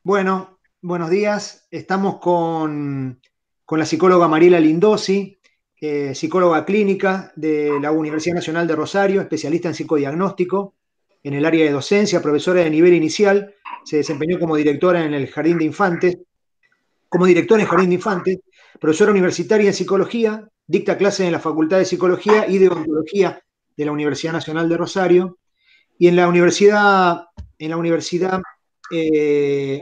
Bueno, buenos días. Estamos con la psicóloga Mariela Lindosi, psicóloga clínica de la Universidad Nacional de Rosario, especialista en psicodiagnóstico en el área de docencia, profesora de nivel inicial. Se desempeñó como directora en el Jardín de Infantes, como directora en Jardín de Infantes, profesora universitaria en psicología, dicta clases en la Facultad de Psicología y de Odontología de la Universidad Nacional de Rosario. Y en la Universidad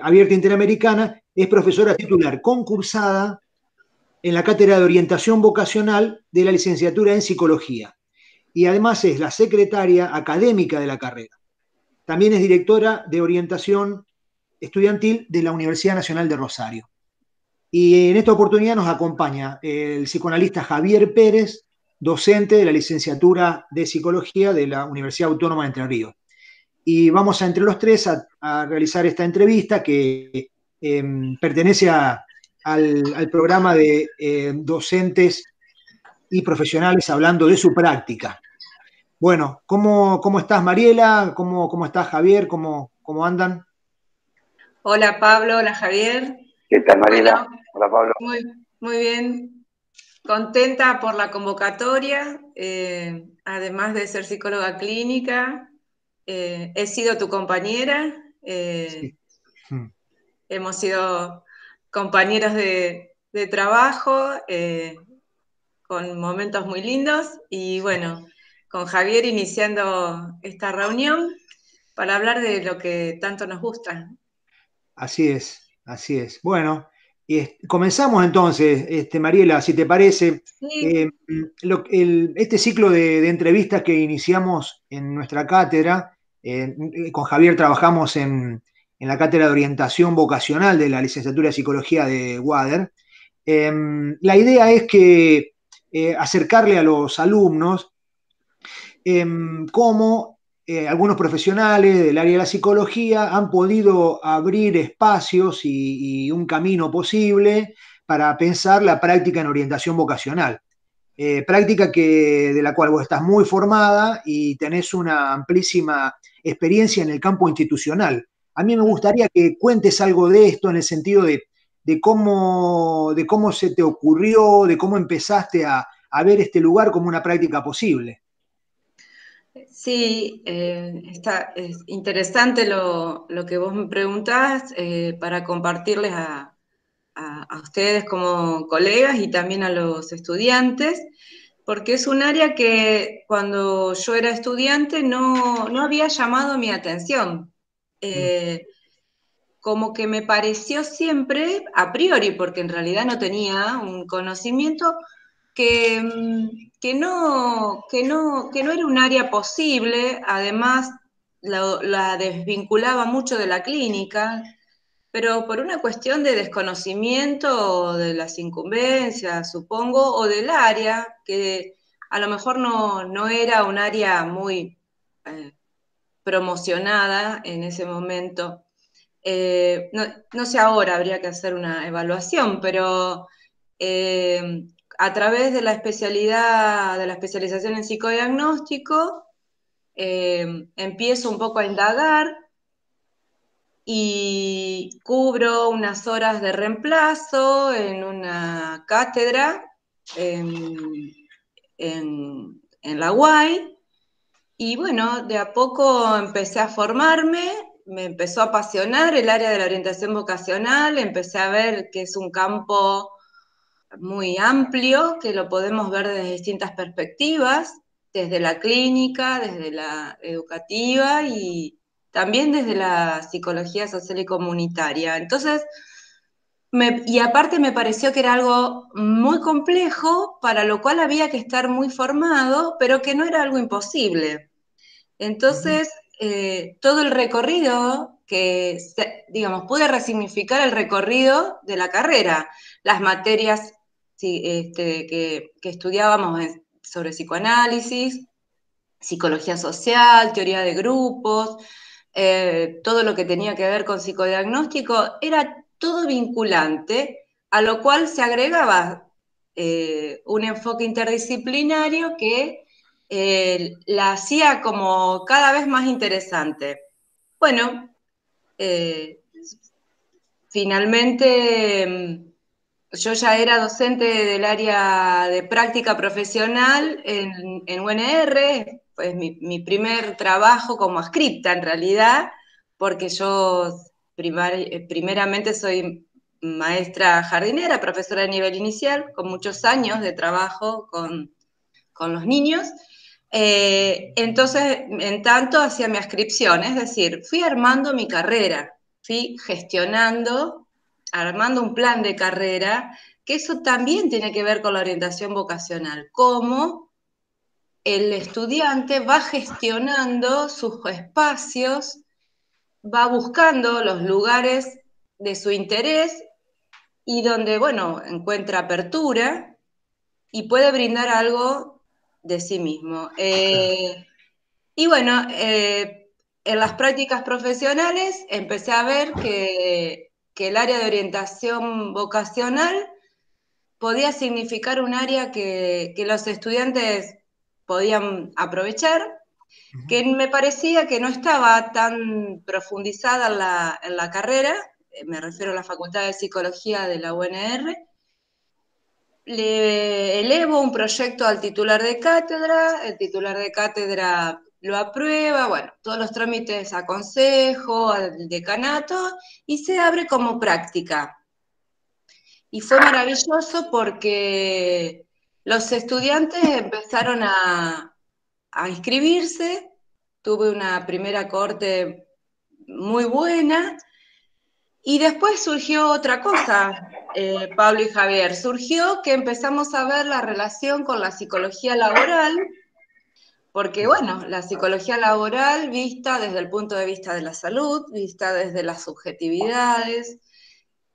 Abierta Interamericana es profesora titular concursada en la Cátedra de Orientación Vocacional de la Licenciatura en Psicología. Y además es la secretaria académica de la carrera. También es directora de orientación estudiantil de la Universidad Nacional de Rosario. Y en esta oportunidad nos acompaña el psicoanalista Javier Pérez, docente de la licenciatura de Psicología de la Universidad Autónoma de Entre Ríos. Y vamos a entre los tres a realizar esta entrevista que pertenece al programa de docentes y profesionales hablando de su práctica. Bueno, ¿cómo estás, Mariela? ¿Cómo estás, Javier? ¿Cómo andan? Hola Pablo, hola Javier. ¿Qué tal, Mariela? Bueno, Hola, Pablo. muy bien. Contenta por la convocatoria. Además de ser psicóloga clínica, he sido tu compañera. Sí. Hemos sido compañeros de trabajo, con momentos muy lindos. Y bueno, con Javier iniciando esta reunión para hablar de lo que tanto nos gusta. Así es, así es. Bueno, comenzamos entonces, Mariela, si te parece. Sí. Eh, este ciclo de entrevistas que iniciamos en nuestra cátedra, con Javier trabajamos en la cátedra de orientación vocacional de la licenciatura de psicología de WADER. La idea es que acercarle a los alumnos cómo algunos profesionales del área de la psicología han podido abrir espacios y un camino posible para pensar la práctica en orientación vocacional. Práctica de la cual vos estás muy formada y tenés una amplísima experiencia en el campo institucional. A mí me gustaría que cuentes algo de esto en el sentido de cómo se te ocurrió, de cómo empezaste a ver este lugar como una práctica posible. Sí, es interesante lo que vos me preguntás, para compartirles a ustedes como colegas y también a los estudiantes, porque es un área que cuando yo era estudiante no había llamado mi atención. Mm. Eh, Como que me pareció siempre, a priori, porque en realidad no tenía un conocimiento, que no era un área posible. Además la desvinculaba mucho de la clínica, pero por una cuestión de desconocimiento de las incumbencias, supongo, o del área, que a lo mejor no era un área muy eh, promocionada en ese momento. No sé ahora, habría que hacer una evaluación, pero eh, a través de la especialidad, de la especialización en psicodiagnóstico, empiezo un poco a indagar y cubro unas horas de reemplazo en una cátedra en, en la UAI. Y bueno, de a poco empecé a formarme, me empezó a apasionar el área de la orientación vocacional, empecé a ver que es un campo muy amplio, que lo podemos ver desde distintas perspectivas, desde la clínica, desde la educativa y también desde la psicología social y comunitaria. Entonces, y aparte me pareció que era algo muy complejo, para lo cual había que estar muy formado, pero que no era algo imposible. Ujú. Entonces, todo el recorrido digamos, pude resignificar el recorrido de la carrera, las materias, sí, que estudiábamos sobre psicoanálisis, psicología social, teoría de grupos, todo lo que tenía que ver con psicodiagnóstico, era todo vinculante, a lo cual se agregaba un enfoque interdisciplinario que la hacía como cada vez más interesante. Bueno, eh, finalmente yo ya era docente del área de práctica profesional en UNR, pues mi primer trabajo como adscripta en realidad, porque yo primeramente soy maestra jardinera, profesora de nivel inicial, con muchos años de trabajo con los niños. Entonces, en tanto, hacía mi adscripción, es decir, fui armando mi carrera, fui gestionando, armando un plan de carrera, que eso también tiene que ver con la orientación vocacional, cómo el estudiante va gestionando sus espacios, va buscando los lugares de su interés y donde, bueno, encuentra apertura y puede brindar algo de sí mismo. Y bueno, en las prácticas profesionales empecé a ver que el área de orientación vocacional podía significar un área que los estudiantes podían aprovechar, que me parecía que no estaba tan profundizada en la carrera, me refiero a la Facultad de Psicología de la UNR. Le elevo un proyecto al titular de cátedra, el titular de cátedra lo aprueba, bueno, todos los trámites a consejo, al decanato, y se abre como práctica. Y fue maravilloso porque los estudiantes empezaron a inscribirse, tuve una primera corte muy buena, y después surgió otra cosa, Pablo y Javier. Surgió que empezamos a ver la relación con la psicología laboral, porque bueno, la psicología laboral vista desde el punto de vista de la salud, vista desde las subjetividades.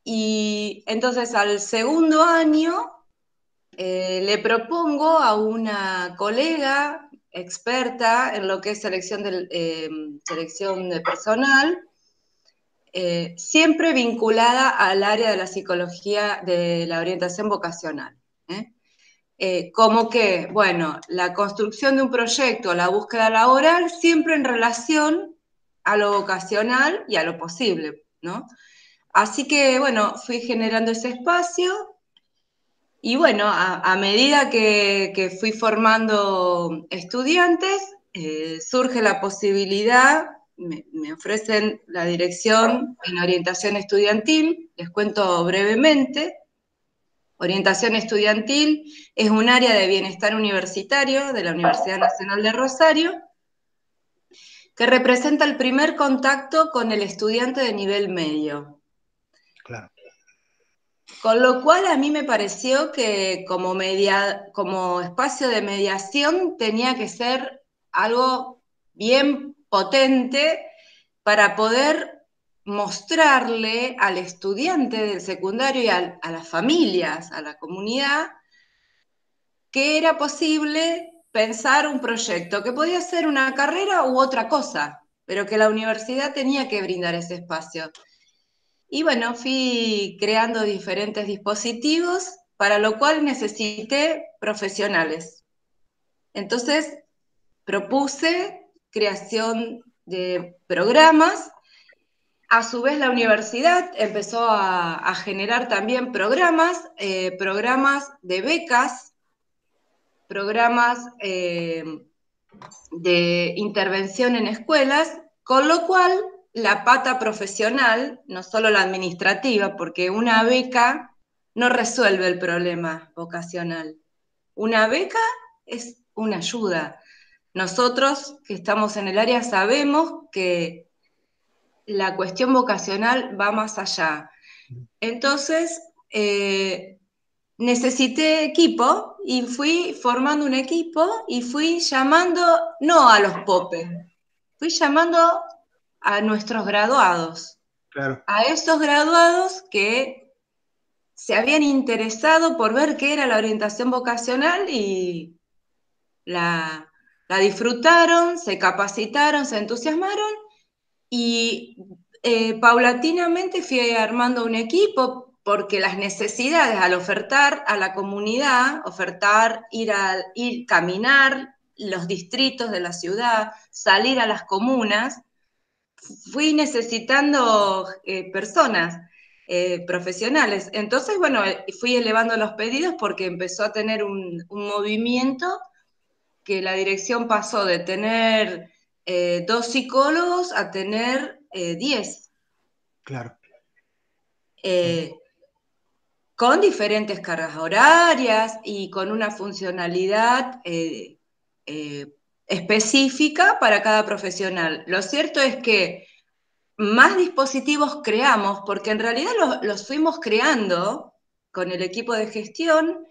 Y entonces al segundo año le propongo a una colega experta en lo que es selección de personal, siempre vinculada al área de la psicología de la orientación vocacional. Como que, bueno, la construcción de un proyecto, la búsqueda laboral, siempre en relación a lo vocacional y a lo posible, ¿no? Así que, bueno, fui generando ese espacio y, bueno, a medida que fui formando estudiantes, surge la posibilidad, me ofrecen la dirección en orientación estudiantil, les cuento brevemente. Orientación estudiantil es un área de bienestar universitario de la Universidad Nacional de Rosario que representa el primer contacto con el estudiante de nivel medio. Claro. Con lo cual a mí me pareció que como espacio de mediación tenía que ser algo bien potente para poder mostrarle al estudiante del secundario y a las familias, a la comunidad, que era posible pensar un proyecto, que podía ser una carrera u otra cosa, pero que la universidad tenía que brindar ese espacio. Y bueno, fui creando diferentes dispositivos, para lo cual necesité profesionales. Entonces, propuse creación de programas. A su vez, la universidad empezó a generar también programas de becas, programas de intervención en escuelas, con lo cual la pata profesional, no solo la administrativa, porque una beca no resuelve el problema vocacional. Una beca es una ayuda. Nosotros que estamos en el área sabemos que la cuestión vocacional va más allá. Entonces, necesité equipo y fui formando un equipo y fui llamando no a los popes, fui llamando a nuestros graduados, Claro. a esos graduados que se habían interesado por ver qué era la orientación vocacional y la, la disfrutaron, se capacitaron, se entusiasmaron y paulatinamente fui armando un equipo porque las necesidades al ofertar a la comunidad, ir caminar los distritos de la ciudad, salir a las comunas, fui necesitando personas. profesionales. Entonces, bueno, fui elevando los pedidos porque empezó a tener un movimiento que la dirección pasó de tener 2 psicólogos a tener 10. Claro. Con diferentes cargas horarias y con una funcionalidad específica para cada profesional. Lo cierto es que más dispositivos creamos, porque en realidad los fuimos creando con el equipo de gestión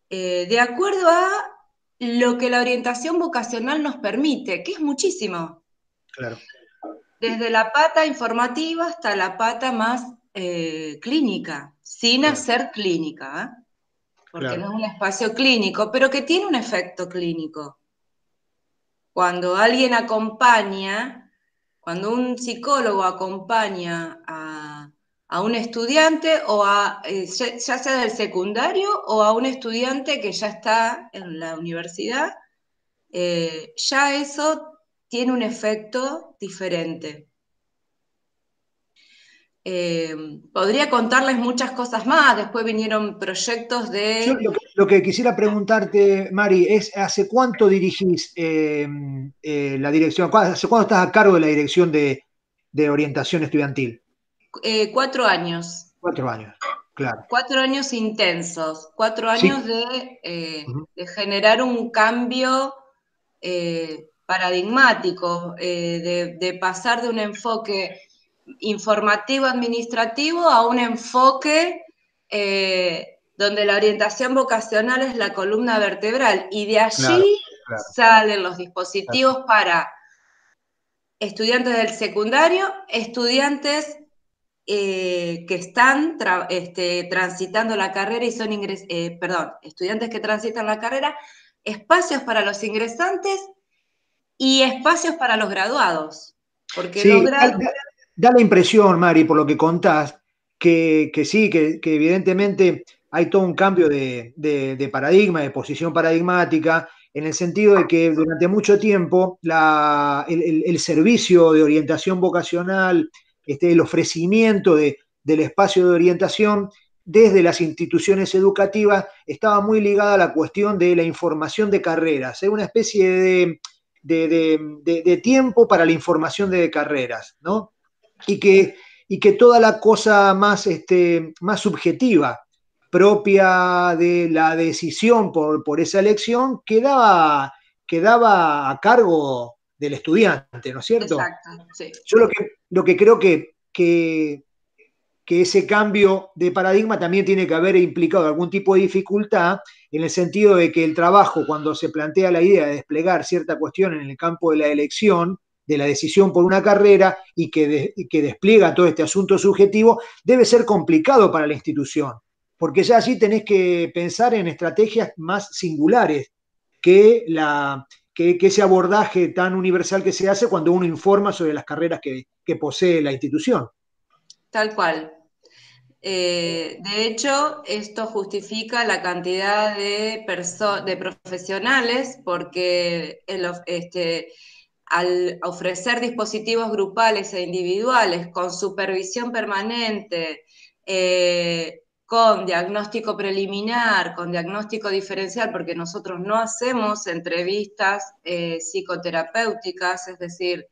de acuerdo a lo que la orientación vocacional nos permite, que es muchísimo. Claro. Desde la pata informativa hasta la pata más clínica, sin Claro. hacer clínica, porque Claro. no es un espacio clínico, pero que tiene un efecto clínico. Cuando alguien acompaña, cuando un psicólogo acompaña a un estudiante o ya sea del secundario o a un estudiante que ya está en la universidad, ya eso tiene un efecto diferente. Podría contarles muchas cosas más, después vinieron proyectos Yo de... lo que quisiera preguntarte, Mari, es ¿hace cuánto dirigís la dirección? ¿Hace cuánto estás a cargo de la dirección de orientación estudiantil? 4 años. 4 años, claro. 4 años intensos, 4 años Sí. de generar un cambio paradigmático, de pasar de un enfoque informativo-administrativo a un enfoque donde la orientación vocacional es la columna vertebral, y de Claro, allí claro, salen los claro. dispositivos para estudiantes del secundario, estudiantes que están transitando la carrera y son estudiantes que transitan la carrera, espacios para los ingresantes y espacios para los graduados. Porque los Sí, graduados... da la impresión, Mari, por lo que contás, que sí, que evidentemente hay todo un cambio de paradigma, de posición paradigmática, en el sentido de que durante mucho tiempo el servicio de orientación vocacional, el ofrecimiento del espacio de orientación desde las instituciones educativas estaba muy ligada a la cuestión de la información de carreras, una especie de tiempo para la información de carreras, ¿no? Y que toda la cosa más subjetiva, propia de la decisión por esa elección, quedaba a cargo del estudiante, ¿no es cierto? Exacto, sí. Yo lo que creo que ese cambio de paradigma también tiene que haber implicado algún tipo de dificultad en el sentido de que el trabajo, cuando se plantea la idea de desplegar cierta cuestión en el campo de la elección, de la decisión por una carrera y que despliega todo este asunto subjetivo, debe ser complicado para la institución, porque ya allí tenés que pensar en estrategias más singulares que ese abordaje tan universal que se hace cuando uno informa sobre las carreras que posee la institución. Tal cual. De hecho, esto justifica la cantidad de profesionales, porque al ofrecer dispositivos grupales e individuales con supervisión permanente, con diagnóstico preliminar, con diagnóstico diferencial, porque nosotros no hacemos entrevistas psicoterapéuticas, es decir,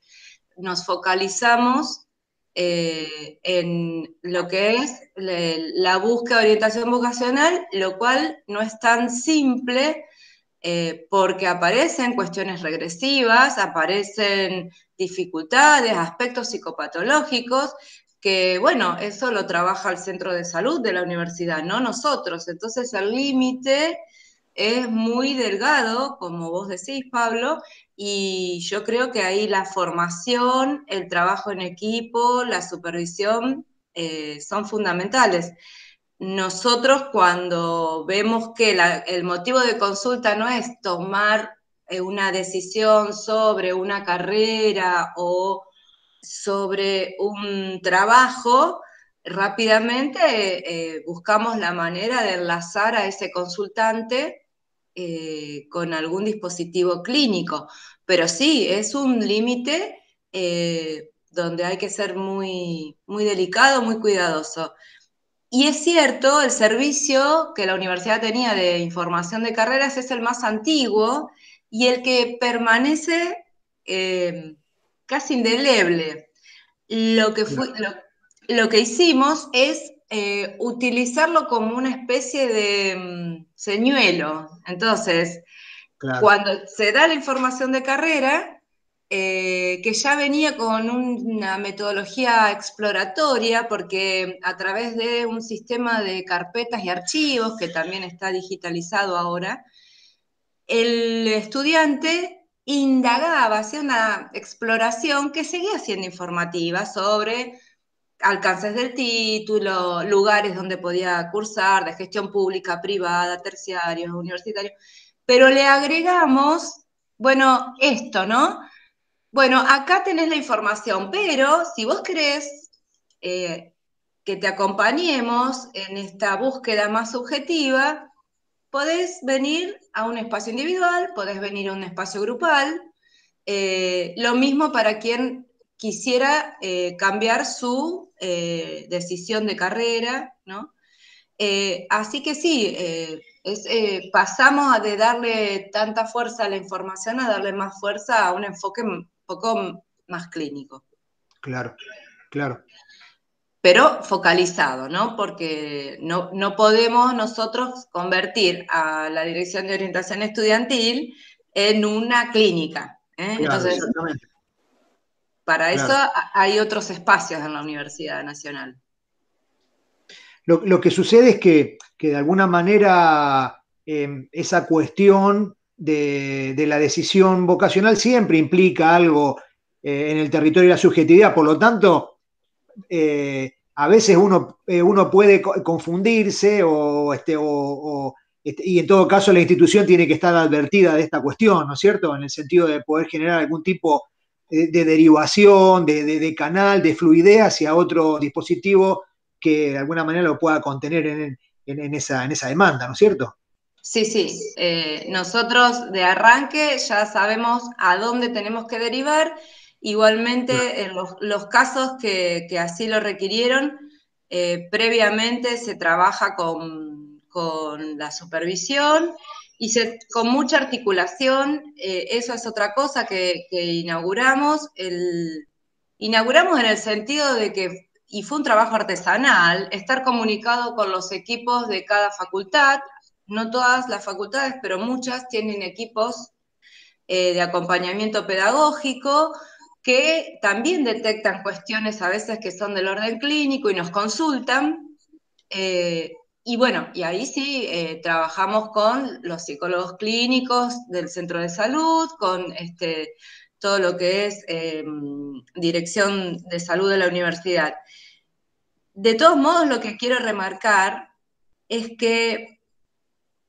nos focalizamos en lo que es la búsqueda de orientación vocacional, lo cual no es tan simple porque aparecen cuestiones regresivas, aparecen dificultades, aspectos psicopatológicos, que bueno, eso lo trabaja el centro de salud de la universidad, no nosotros. Entonces el límite es muy delgado, como vos decís, Pablo, y yo creo que ahí la formación, el trabajo en equipo, la supervisión son fundamentales. Nosotros cuando vemos que el motivo de consulta no es tomar una decisión sobre una carrera o sobre un trabajo, rápidamente buscamos la manera de enlazar a ese consultante con algún dispositivo clínico. Pero sí, es un límite donde hay que ser muy, muy delicado, muy cuidadoso. Y es cierto, el servicio que la universidad tenía de información de carreras es el más antiguo y el que permanece casi indeleble. Lo que hicimos es utilizarlo como una especie de señuelo. Entonces, Claro, cuando se da la información de carrera, que ya venía con una metodología exploratoria, porque a través de un sistema de carpetas y archivos, que también está digitalizado ahora, el estudiante indagaba, hacía una exploración que seguía siendo informativa sobre alcances del título, lugares donde podía cursar, de gestión pública, privada, terciarios, universitarios, pero le agregamos, bueno, esto, ¿no? Bueno, acá tenés la información, pero si vos querés que te acompañemos en esta búsqueda más subjetiva, podés venir a un espacio individual, podés venir a un espacio grupal, lo mismo para quien quisiera cambiar su decisión de carrera, ¿no? Así que sí, pasamos de darle tanta fuerza a la información a darle más fuerza a un enfoque un poco más clínico, claro, claro. pero focalizado, ¿no? Porque no podemos nosotros convertir a la Dirección de Orientación Estudiantil en una clínica, ¿eh? Claro, Entonces, exactamente. para eso Claro. hay otros espacios en la Universidad Nacional. Lo que sucede es que de alguna manera esa cuestión de la decisión vocacional siempre implica algo en el territorio de la subjetividad, por lo tanto, a veces uno puede confundirse y en todo caso la institución tiene que estar advertida de esta cuestión, ¿no es cierto? En el sentido de poder generar algún tipo de derivación, de canal, de fluidez hacia otro dispositivo que de alguna manera lo pueda contener en esa demanda, ¿no es cierto? Sí, sí. Nosotros de arranque ya sabemos a dónde tenemos que derivar. Claro, Igualmente, en los casos que así lo requirieron, previamente se trabaja con la supervisión y con mucha articulación. Eso es otra cosa que inauguramos. Inauguramos en el sentido de que, y fue un trabajo artesanal, estar comunicado con los equipos de cada facultad. No todas las facultades, pero muchas tienen equipos de acompañamiento pedagógico que también detectan cuestiones a veces que son del orden clínico y nos consultan. Y bueno, y ahí sí trabajamos con los psicólogos clínicos del centro de salud, con todo lo que es dirección de salud de la universidad. De todos modos, lo que quiero remarcar es que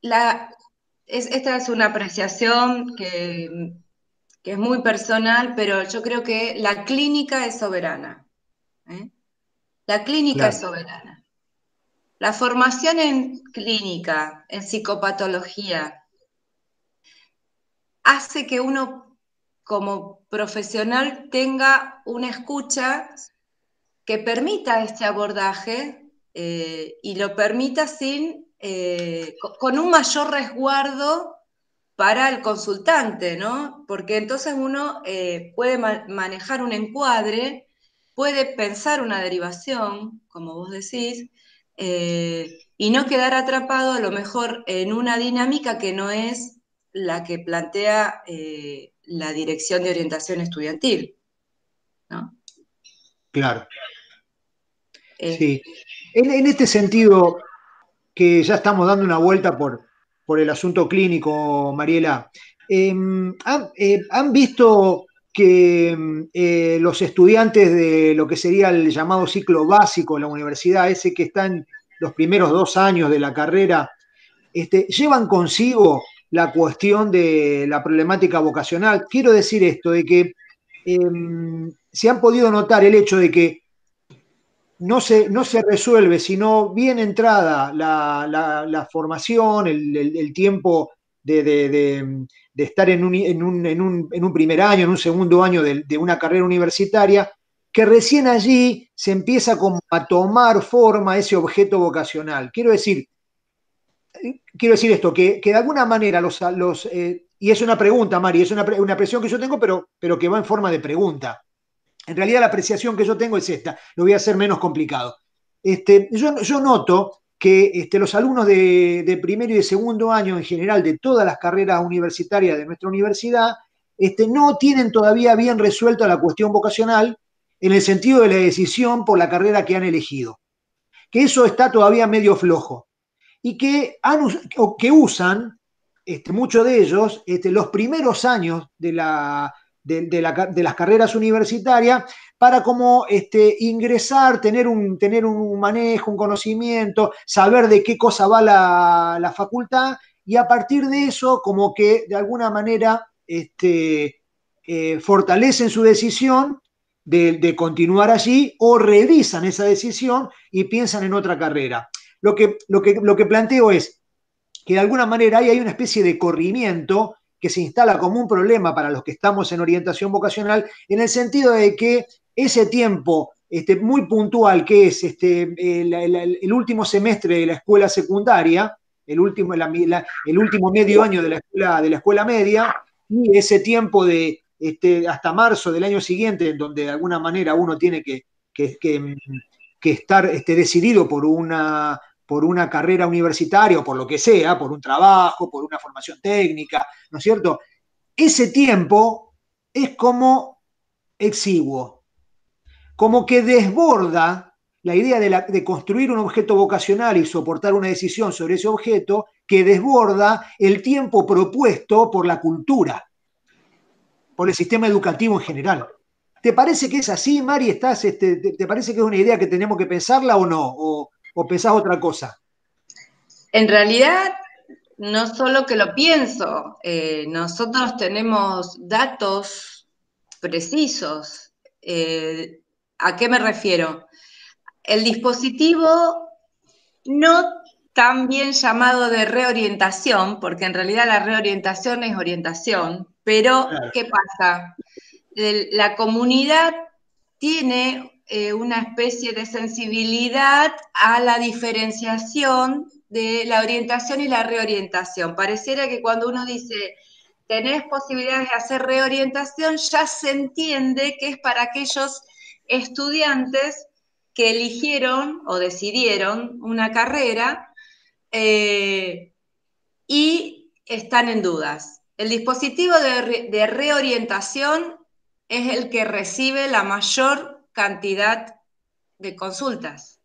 esta es una apreciación que es muy personal, pero yo creo que la clínica es soberana. ¿Eh? La clínica es claro, soberana. La formación en clínica, en psicopatología, hace que uno como profesional tenga una escucha que permita este abordaje y lo permita con un mayor resguardo para el consultante, ¿no? Porque entonces uno puede manejar un encuadre, puede pensar una derivación, como vos decís, y no quedar atrapado a lo mejor en una dinámica que no es la que plantea la Dirección de Orientación Estudiantil, ¿no? claro. Eh, Sí. En este sentido, que ya estamos dando una vuelta por el asunto clínico, Mariela, ¿han visto que los estudiantes de lo que sería el llamado ciclo básico en la universidad, ese que está en los primeros 2 años de la carrera, llevan consigo la cuestión de la problemática vocacional? Quiero decir esto, de que se han podido notar el hecho de que no se resuelve, sino bien entrada la formación, el tiempo de estar en un primer año, en un segundo año de una carrera universitaria, que recién allí se empieza como a tomar forma ese objeto vocacional. Quiero decir esto, que de alguna manera y es una pregunta, Mari, es una presión que yo tengo, pero que va en forma de pregunta. En realidad la apreciación que yo tengo es esta, lo voy a hacer menos complicado. Yo noto que los alumnos de primero y de segundo año en general de todas las carreras universitarias de nuestra universidad no tienen todavía bien resuelta la cuestión vocacional en el sentido de la decisión por la carrera que han elegido, que eso está todavía medio flojo y que usan, muchos de ellos, los primeros años de las carreras universitarias para como ingresar, tener un manejo, un conocimiento, saber de qué cosa va la facultad y a partir de eso como que de alguna manera fortalecen su decisión de continuar allí o revisan esa decisión y piensan en otra carrera. Lo que planteo es que de alguna manera hay una especie de corrimiento que se instala como un problema para los que estamos en orientación vocacional, en el sentido de que ese tiempo muy puntual que es el último semestre de la escuela secundaria, el último medio año de la escuela media, y ese tiempo de hasta marzo del año siguiente, en donde de alguna manera uno tiene que estar decidido por una carrera universitaria o por lo que sea, por un trabajo, por una formación técnica, ¿no es cierto? Ese tiempo es como exiguo, como que desborda la idea de construir un objeto vocacional y soportar una decisión sobre ese objeto, que desborda el tiempo propuesto por la cultura, por el sistema educativo en general. ¿Te parece que es así, Mari? ¿Te parece que es una idea que tenemos que pensarla o no? ¿O pensás otra cosa? En realidad, no solo que lo pienso, nosotros tenemos datos precisos. ¿A qué me refiero? El dispositivo no tan bien llamado de reorientación, porque en realidad la reorientación es orientación, pero Claro. ¿qué pasa? La comunidad tiene una especie de sensibilidad a la diferenciación de la orientación y la reorientación. Pareciera que cuando uno dice tenés posibilidades de hacer reorientación, ya se entiende que es para aquellos estudiantes que eligieron o decidieron una carrera y están en dudas. El dispositivo de reorientación es el que recibe la mayor cantidad de consultas.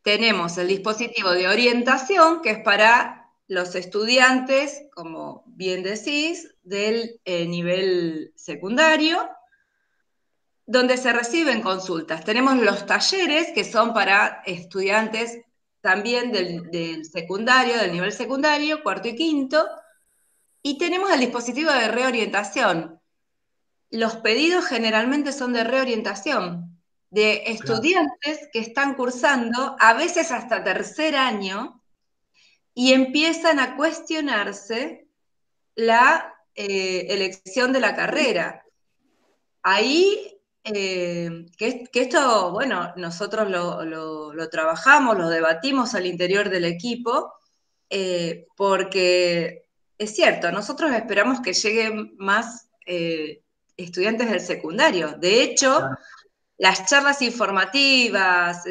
Tenemos el dispositivo de orientación, que es para los estudiantes, como bien decís, del nivel secundario, donde se reciben consultas. Tenemos los talleres, que son para estudiantes también del secundario, del nivel secundario, cuarto y quinto, y tenemos el dispositivo de reorientación. Los pedidos generalmente son de reorientación, de Claro. estudiantes que están cursando, a veces hasta tercer año, y empiezan a cuestionarse la elección de la carrera. Ahí, que esto, bueno, nosotros lo trabajamos, lo debatimos al interior del equipo, porque es cierto, nosotros esperamos que lleguen más estudiantes del secundario. De hecho, Claro. las charlas informativas,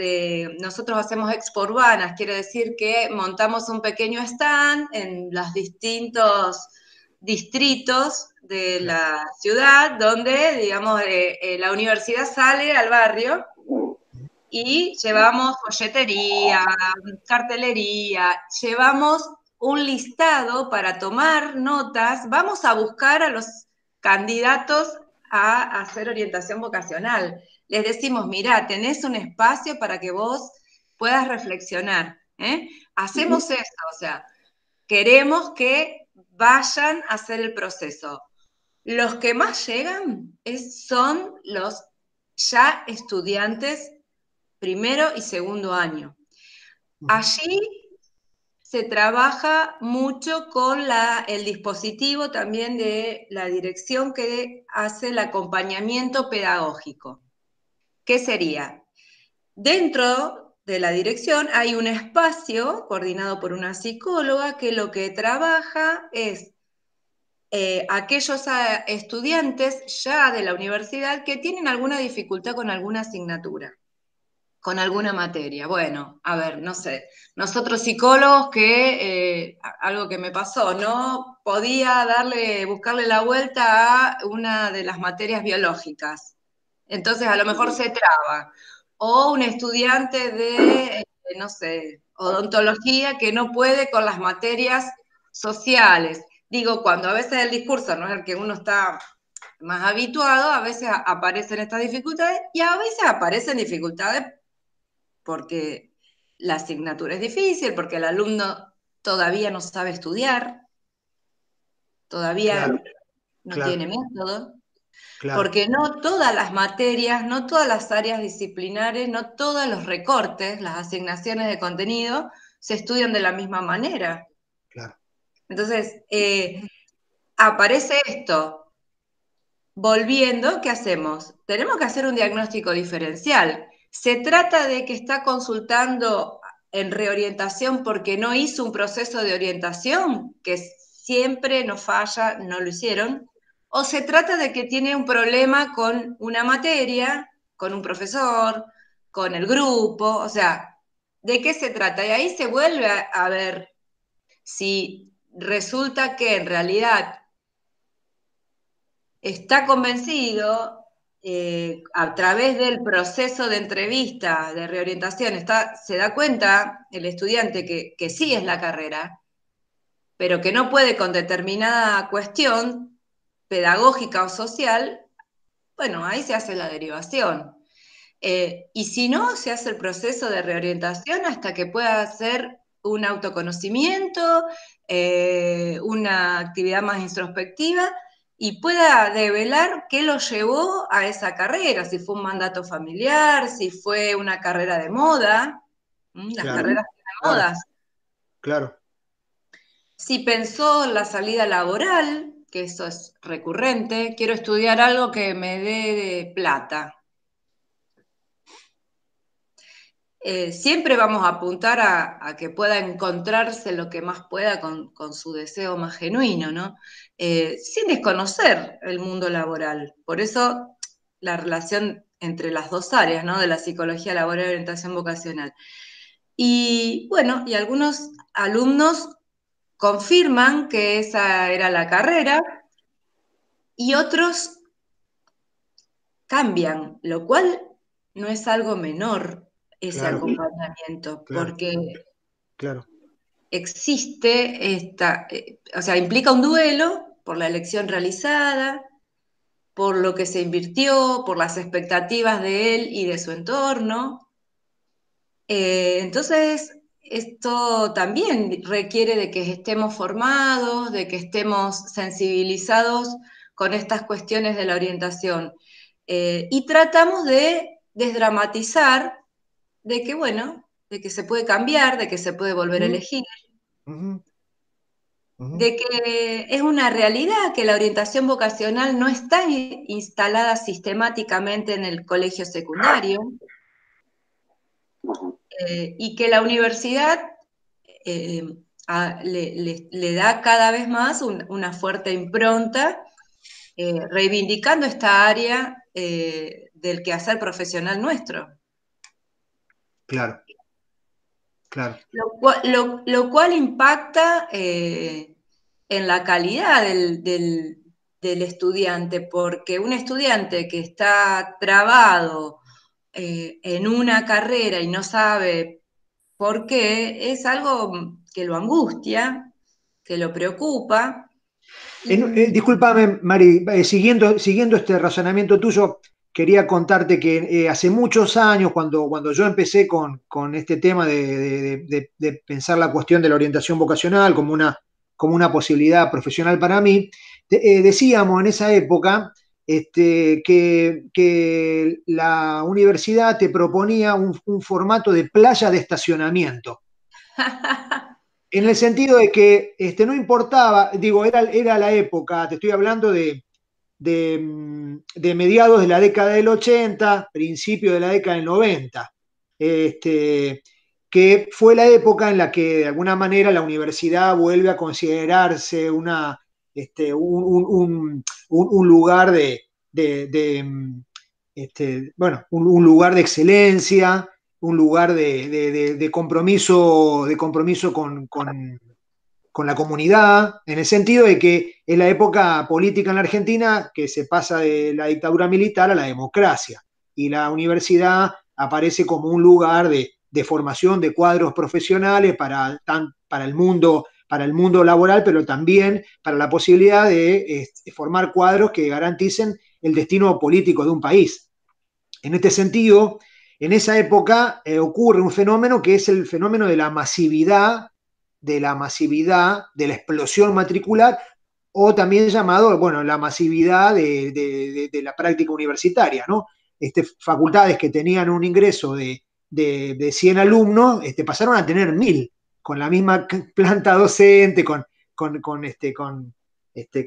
nosotros hacemos expo urbanas, quiere decir que montamos un pequeño stand en los distintos distritos de Claro. la ciudad, donde, digamos, la universidad sale al barrio y llevamos folletería, cartelería, llevamos un listado para tomar notas, vamos a buscar a los candidatos a hacer orientación vocacional. Les decimos, mirá, tenés un espacio para que vos puedas reflexionar. Hacemos eso, o sea, queremos que vayan a hacer el proceso. Los que más llegan son los ya estudiantes primero y segundo año. Allí se trabaja mucho con el dispositivo también de la dirección que hace el acompañamiento pedagógico. ¿Qué sería? Dentro de la dirección hay un espacio coordinado por una psicóloga que lo que trabaja es aquellos estudiantes ya de la universidad que tienen alguna dificultad con alguna asignatura, con alguna materia. Bueno, a ver, no sé, nosotros psicólogos algo que me pasó, no podía buscarle la vuelta a una de las materias biológicas. Entonces a lo mejor se traba. O un estudiante no sé, odontología que no puede con las materias sociales. Digo, cuando a veces el discurso no es el que uno está más habituado, a veces aparecen estas dificultades y a veces aparecen dificultades porque la asignatura es difícil, porque el alumno todavía no sabe estudiar, todavía Claro, no claro, tiene método, claro, porque no todas las materias, no todas las áreas disciplinares, no todos los recortes, las asignaciones de contenido se estudian de la misma manera. claro. Entonces, aparece esto. Volviendo, ¿qué hacemos? Tenemos que hacer un diagnóstico diferencial. ¿Se trata de que está consultando en reorientación porque no hizo un proceso de orientación, que siempre nos falla, no lo hicieron? ¿O se trata de que tiene un problema con una materia, con un profesor, con el grupo? O sea, ¿de qué se trata? Y ahí se vuelve a ver si resulta que en realidad está convencido a través del proceso de entrevista, de reorientación, se da cuenta el estudiante que sí es la carrera, pero que no puede con determinada cuestión pedagógica o social. Bueno, ahí se hace la derivación. Y si no, se hace el proceso de reorientación hasta que pueda hacer un autoconocimiento, una actividad más introspectiva y pueda develar qué lo llevó a esa carrera, si fue un mandato familiar, si fue una carrera de moda, las Claro, carreras de claro, modas, claro, si pensó en la salida laboral, que eso es recurrente, quiero estudiar algo que me dé plata. Siempre vamos a apuntar a que pueda encontrarse lo que más pueda con su deseo más genuino, ¿no? Sin desconocer el mundo laboral. Por eso la relación entre las dos áreas, ¿no? De la psicología laboral y orientación vocacional. Y bueno, y algunos alumnos confirman que esa era la carrera y otros cambian, lo cual no es algo menor ese claro, acompañamiento, claro, porque claro. existe o sea, implica un duelo por la elección realizada, por lo que se invirtió, por las expectativas de él y de su entorno. Entonces, esto también requiere de que estemos formados, de que estemos sensibilizados con estas cuestiones de la orientación. Y tratamos de desdramatizar de que, bueno, de que se puede cambiar, de que se puede volver a Ujú, elegir, ujú, ujú. de que es una realidad que la orientación vocacional no está instalada sistemáticamente en el colegio secundario y que la universidad eh, le da cada vez más una fuerte impronta reivindicando esta área del quehacer profesional nuestro. Claro, claro. Lo cual impacta en la calidad del estudiante, porque un estudiante que está trabado en una carrera y no sabe por qué, es algo que lo angustia, que lo preocupa. Y Discúlpame, Mari, siguiendo este razonamiento tuyo, quería contarte que hace muchos años, cuando yo empecé con este tema de pensar la cuestión de la orientación vocacional como una posibilidad profesional para mí, decíamos en esa época que la universidad te proponía un formato de playa de estacionamiento. En el sentido de que no importaba, digo, era la época, te estoy hablando de mediados de la década del 80, principio de la década del 90, que fue la época en la que de alguna manera la universidad vuelve a considerarse un lugar bueno, un lugar de excelencia, un lugar de compromiso con la comunidad, en el sentido de que es la época política en la Argentina que se pasa de la dictadura militar a la democracia. Y la universidad aparece como un lugar de formación de cuadros profesionales para el mundo laboral, pero también para la posibilidad de formar cuadros que garanticen el destino político de un país. En este sentido, en esa época ocurre un fenómeno que es el fenómeno de la explosión matricular, o también llamado, bueno, la masividad de la práctica universitaria, ¿no? Facultades que tenían un ingreso de 100 alumnos pasaron a tener 1000, con la misma planta docente, con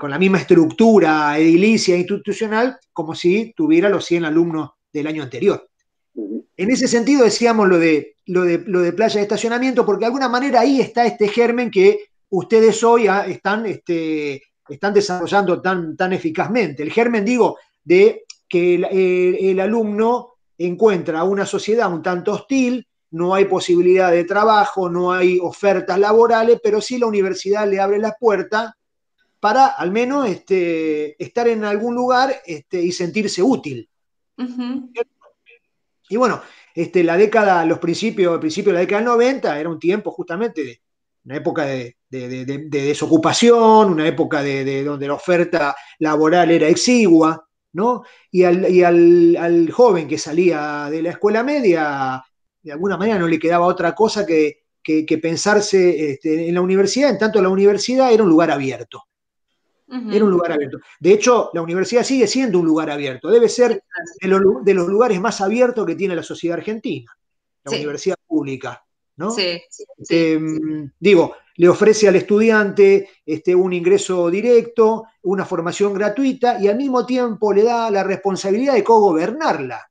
la misma estructura edilicia e institucional, como si tuviera los 100 alumnos del año anterior. En ese sentido decíamos lo de playa de estacionamiento, porque de alguna manera ahí está este germen que ustedes hoy están desarrollando tan eficazmente. El germen, digo, de que el alumno encuentra una sociedad un tanto hostil, no hay posibilidad de trabajo, no hay ofertas laborales, pero sí la universidad le abre las puertas para al menos estar en algún lugar y sentirse útil. Ujú. Y bueno, el principio de la década del 90 era un tiempo justamente de una época de desocupación, una época donde la oferta laboral era exigua, ¿no? Y al joven que salía de la escuela media, de alguna manera no le quedaba otra cosa que pensarse en la universidad, en tanto la universidad era un lugar abierto. Era un Ujú. lugar abierto. De hecho, la universidad sigue siendo un lugar abierto. Debe ser de los lugares más abiertos que tiene la sociedad argentina, la Sí, universidad pública, ¿no? sí, sí. Digo, le ofrece al estudiante un ingreso directo, una formación gratuita y al mismo tiempo le da la responsabilidad de cogobernarla.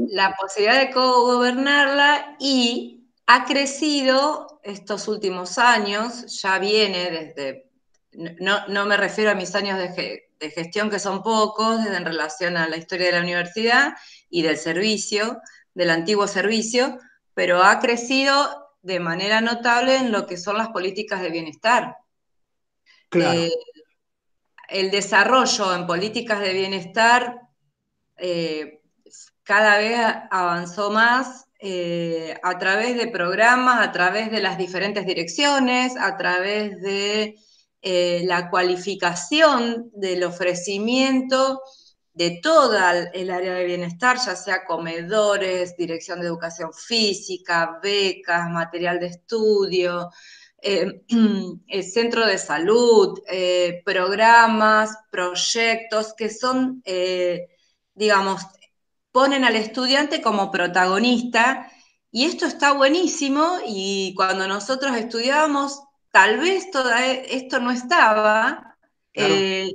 La posibilidad de cogobernarla y ha crecido estos últimos años, ya viene desde, no me refiero a mis años de gestión, que son pocos, en relación a la historia de la universidad y del servicio, del antiguo servicio, pero ha crecido de manera notable en lo que son las políticas de bienestar. Eh, Claro. el desarrollo en políticas de bienestar eh, cada vez avanzó más a través de programas, a través de las diferentes direcciones, a través de la cualificación del ofrecimiento de toda el área de bienestar, ya sea comedores, dirección de educación física, becas, material de estudio, el centro de salud, programas, proyectos que son, digamos, ponen al estudiante como protagonista, y esto está buenísimo, y cuando nosotros estudiábamos, tal vez todo esto no estaba, Claro. eh,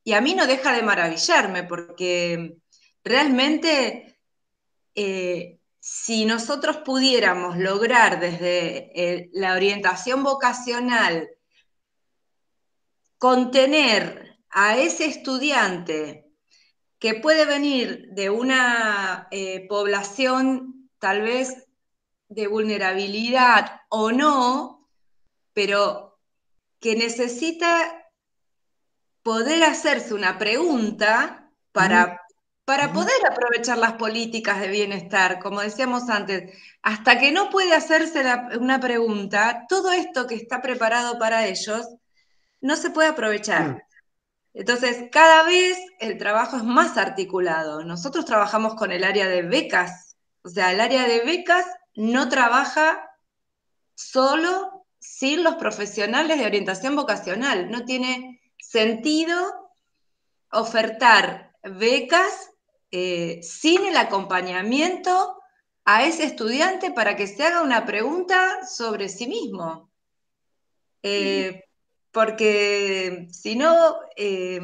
y a mí no deja de maravillarme, porque realmente si nosotros pudiéramos lograr desde la orientación vocacional contener a ese estudiante que puede venir de una población tal vez de vulnerabilidad o no, pero que necesita poder hacerse una pregunta Mm, para mm, poder aprovechar las políticas de bienestar, como decíamos antes, hasta que no puede hacerse una pregunta, todo esto que está preparado para ellos no se puede mm, aprovechar. Entonces, cada vez el trabajo es más articulado. Nosotros trabajamos con el área de becas, o sea, el área de becas no trabaja solo sin los profesionales de orientación vocacional. No tiene sentido ofertar becas sin el acompañamiento a ese estudiante para que se haga una pregunta sobre sí mismo. Eh, porque si no, es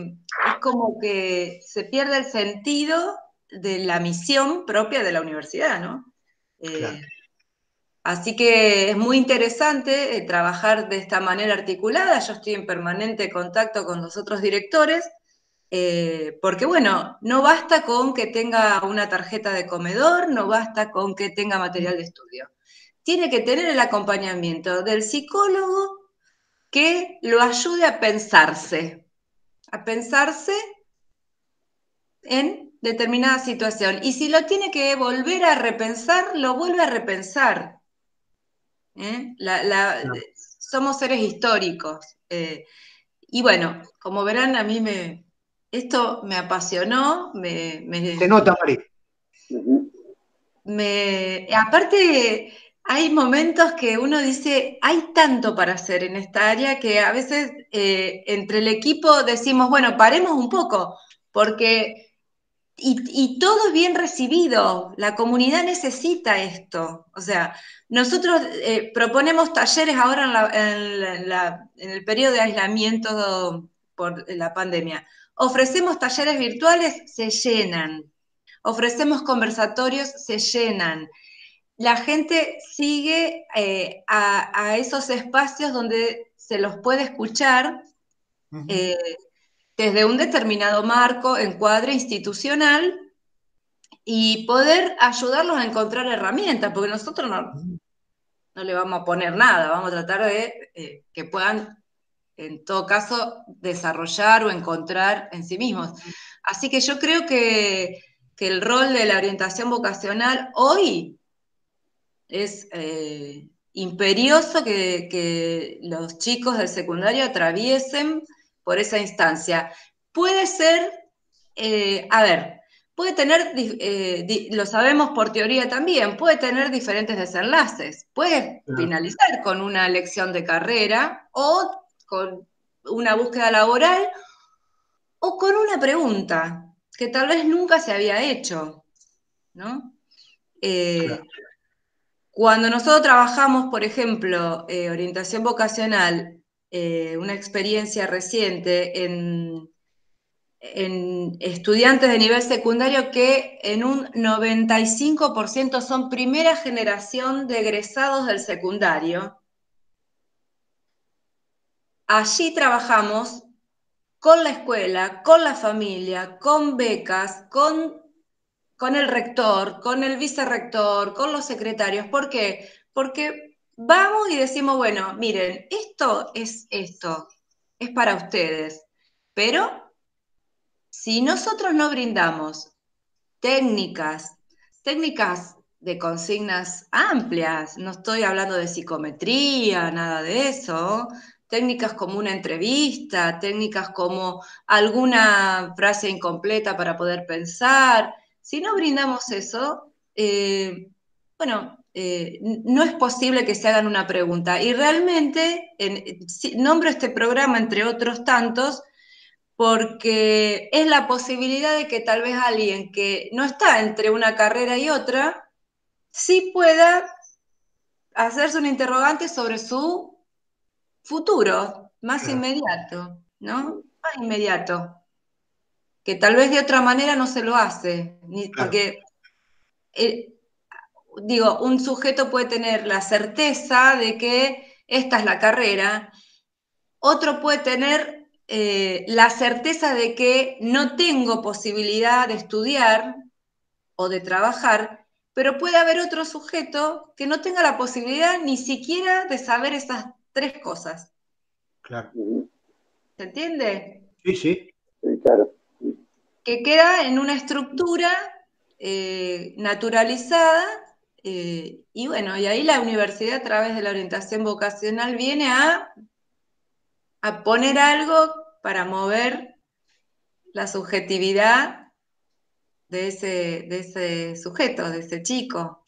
como que se pierde el sentido de la misión propia de la universidad, ¿no? Claro. Así que es muy interesante trabajar de esta manera articulada. Yo estoy en permanente contacto con los otros directores, porque bueno, no basta con que tenga una tarjeta de comedor, no basta con que tenga material de estudio. Tiene que tener el acompañamiento del psicólogo que lo ayude a pensarse en determinada situación. Y si lo tiene que volver a repensar, lo vuelve a repensar. Claro. Somos seres históricos. Y bueno, como verán, a mí esto me apasionó, Se nota, Mari. aparte, hay momentos que uno dice, hay tanto para hacer en esta área que a veces entre el equipo decimos, bueno, paremos un poco, porque y todo es bien recibido, la comunidad necesita esto. O sea, nosotros proponemos talleres ahora en el periodo de aislamiento por la pandemia. Ofrecemos talleres virtuales, se llenan. Ofrecemos conversatorios, se llenan. La gente sigue a esos espacios donde se los puede escuchar eh, desde un determinado marco, encuadre institucional, y poder ayudarlos a encontrar herramientas, porque nosotros no le vamos a poner nada, vamos a tratar de que puedan, en todo caso, desarrollar o encontrar en sí mismos. Así que yo creo que el rol de la orientación vocacional hoy es imperioso que los chicos del secundario atraviesen por esa instancia. Puede ser, a ver, puede tener, lo sabemos por teoría también, puede tener diferentes desenlaces. Puede finalizar con una elección de carrera o con una búsqueda laboral o con una pregunta que tal vez nunca se había hecho, ¿no? Claro. Cuando nosotros trabajamos, por ejemplo, orientación vocacional, una experiencia reciente en estudiantes de nivel secundario que en un 95% son primera generación de egresados del secundario, allí trabajamos con la escuela, con la familia, con becas, con el rector, con el vicerrector, con los secretarios. ¿Por qué? Porque vamos y decimos, bueno, miren, esto, es para ustedes, pero si nosotros no brindamos técnicas de consignas amplias, no estoy hablando de psicometría, nada de eso, técnicas como una entrevista, técnicas como alguna frase incompleta para poder pensar. Si no brindamos eso, bueno, no es posible que se hagan una pregunta. Y realmente, nombro este programa entre otros tantos, porque es la posibilidad de que tal vez alguien que no está entre una carrera y otra, sí pueda hacerse un interrogante sobre su futuro más inmediato, ¿no? Más inmediato, que tal vez de otra manera no se lo hace, Claro. porque, eh, digo, un sujeto puede tener la certeza de que esta es la carrera, otro puede tener la certeza de que no tengo posibilidad de estudiar o de trabajar, pero puede haber otro sujeto que no tenga la posibilidad ni siquiera de saber esas tres cosas. Claro. ¿Se entiende? Sí, sí. Sí, claro. Que queda en una estructura naturalizada, y bueno, y ahí la universidad a través de la orientación vocacional viene a poner algo para mover la subjetividad de ese sujeto, de ese chico.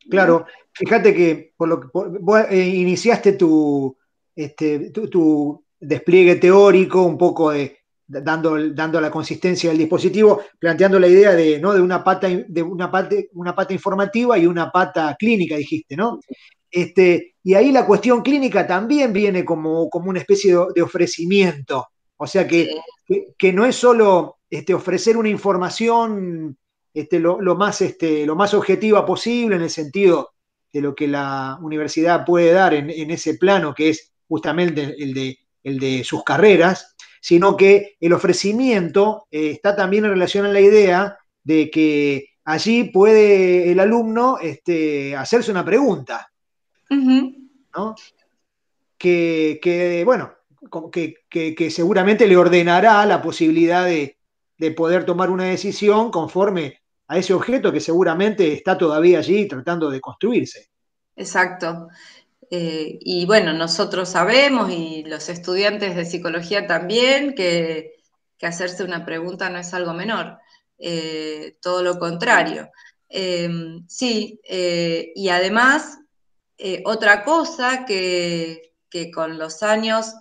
Claro, fíjate que por lo que vos iniciaste tu despliegue teórico, un poco dando la consistencia del dispositivo, planteando la idea de, ¿no? de una pata informativa y una pata clínica, dijiste, ¿no? Y ahí la cuestión clínica también viene como una especie de ofrecimiento. O sea Sí, que no es solo ofrecer una información lo más objetiva posible en el sentido de lo que la universidad puede dar en ese plano, que es justamente el de sus carreras, sino que el ofrecimiento está también en relación a la idea de que allí puede el alumno hacerse una pregunta, ujú, ¿no? Bueno, que seguramente le ordenará la posibilidad de poder tomar una decisión conforme a ese objeto que seguramente está todavía allí tratando de construirse. exacto. Y bueno, nosotros sabemos, y los estudiantes de psicología también, que hacerse una pregunta no es algo menor, todo lo contrario. Eh, sí, y además, otra cosa que con los años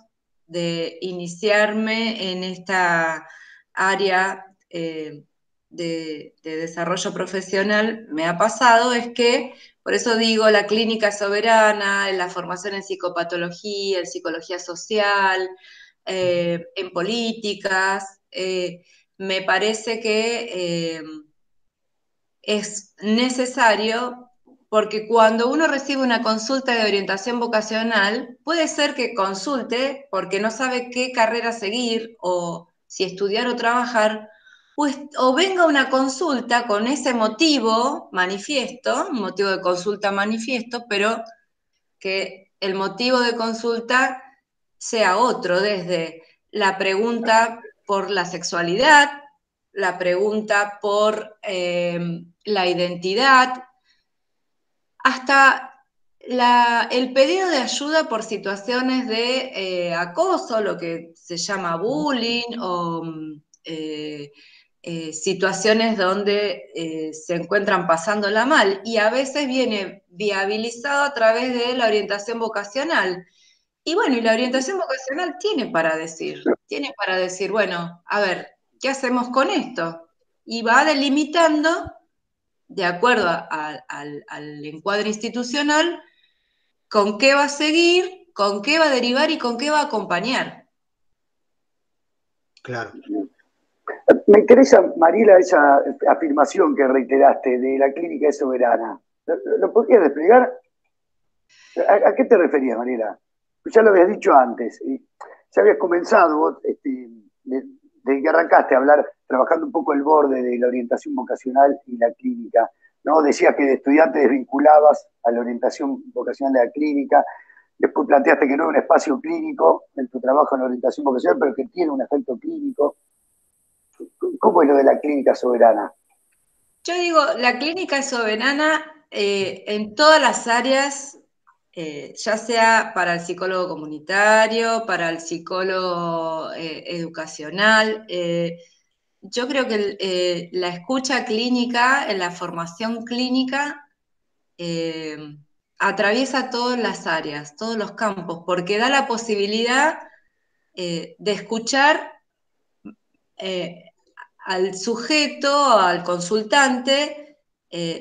de iniciarme en esta área de desarrollo profesional me ha pasado es que, por eso digo, la clínica soberana, la formación en psicopatología, en psicología social, en políticas, me parece que es necesario porque cuando uno recibe una consulta de orientación vocacional, puede ser que consulte porque no sabe qué carrera seguir o si estudiar o trabajar, o venga una consulta con ese motivo manifiesto, un motivo de consulta manifiesto, pero que el motivo de consulta sea otro, desde la pregunta por la sexualidad, la pregunta por la identidad, hasta el pedido de ayuda por situaciones de acoso, lo que se llama bullying, o situaciones donde se encuentran pasándola mal. Y a veces viene viabilizado a través de la orientación vocacional. Y bueno, y la orientación vocacional tiene para decir, bueno, a ver, ¿qué hacemos con esto? Y va delimitando, de acuerdo al encuadre institucional, con qué va a seguir, con qué va a derivar y con qué va a acompañar. Claro. Me interesa, Mariela, esa afirmación que reiteraste de la clínica es soberana. ¿Lo podrías desplegar? ¿A qué te referías, Mariela? Pues ya lo habías dicho antes. Ya habías comenzado vos, desde que arrancaste a hablar, trabajando un poco el borde de la orientación vocacional y la clínica, ¿no? Decías que de estudiante desvinculabas a la orientación vocacional de la clínica. Después planteaste que no es un espacio clínico en tu trabajo en la orientación vocacional, pero que tiene un efecto clínico. ¿Cómo es lo de la clínica soberana? Yo digo, la clínica es soberana en todas las áreas, ya sea para el psicólogo comunitario, para el psicólogo educacional. Yo creo que la escucha clínica, la formación clínica, eh, atraviesa todas las áreas, todos los campos, porque da la posibilidad de escuchar eh, al sujeto, al consultante,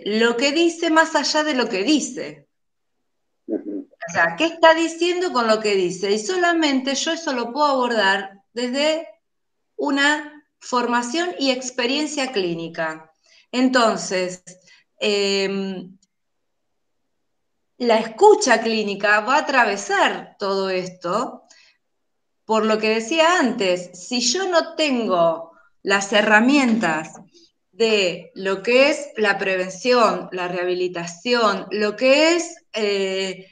lo que dice más allá de lo que dice. O sea, ¿qué está diciendo con lo que dice? Y solamente yo eso lo puedo abordar desde una formación y experiencia clínica. Entonces, eh, la escucha clínica va a atravesar todo esto, por lo que decía antes, si yo no tengo las herramientas de lo que es la prevención, la rehabilitación, lo que es el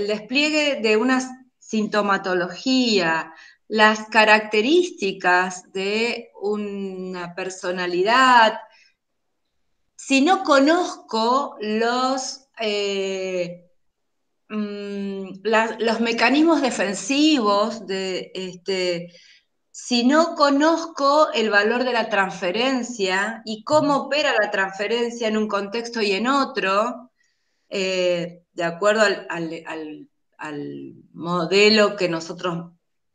despliegue de una sintomatología, las características de una personalidad, si no conozco los mecanismos defensivos si no conozco el valor de la transferencia y cómo opera la transferencia en un contexto y en otro, de acuerdo al modelo que nosotros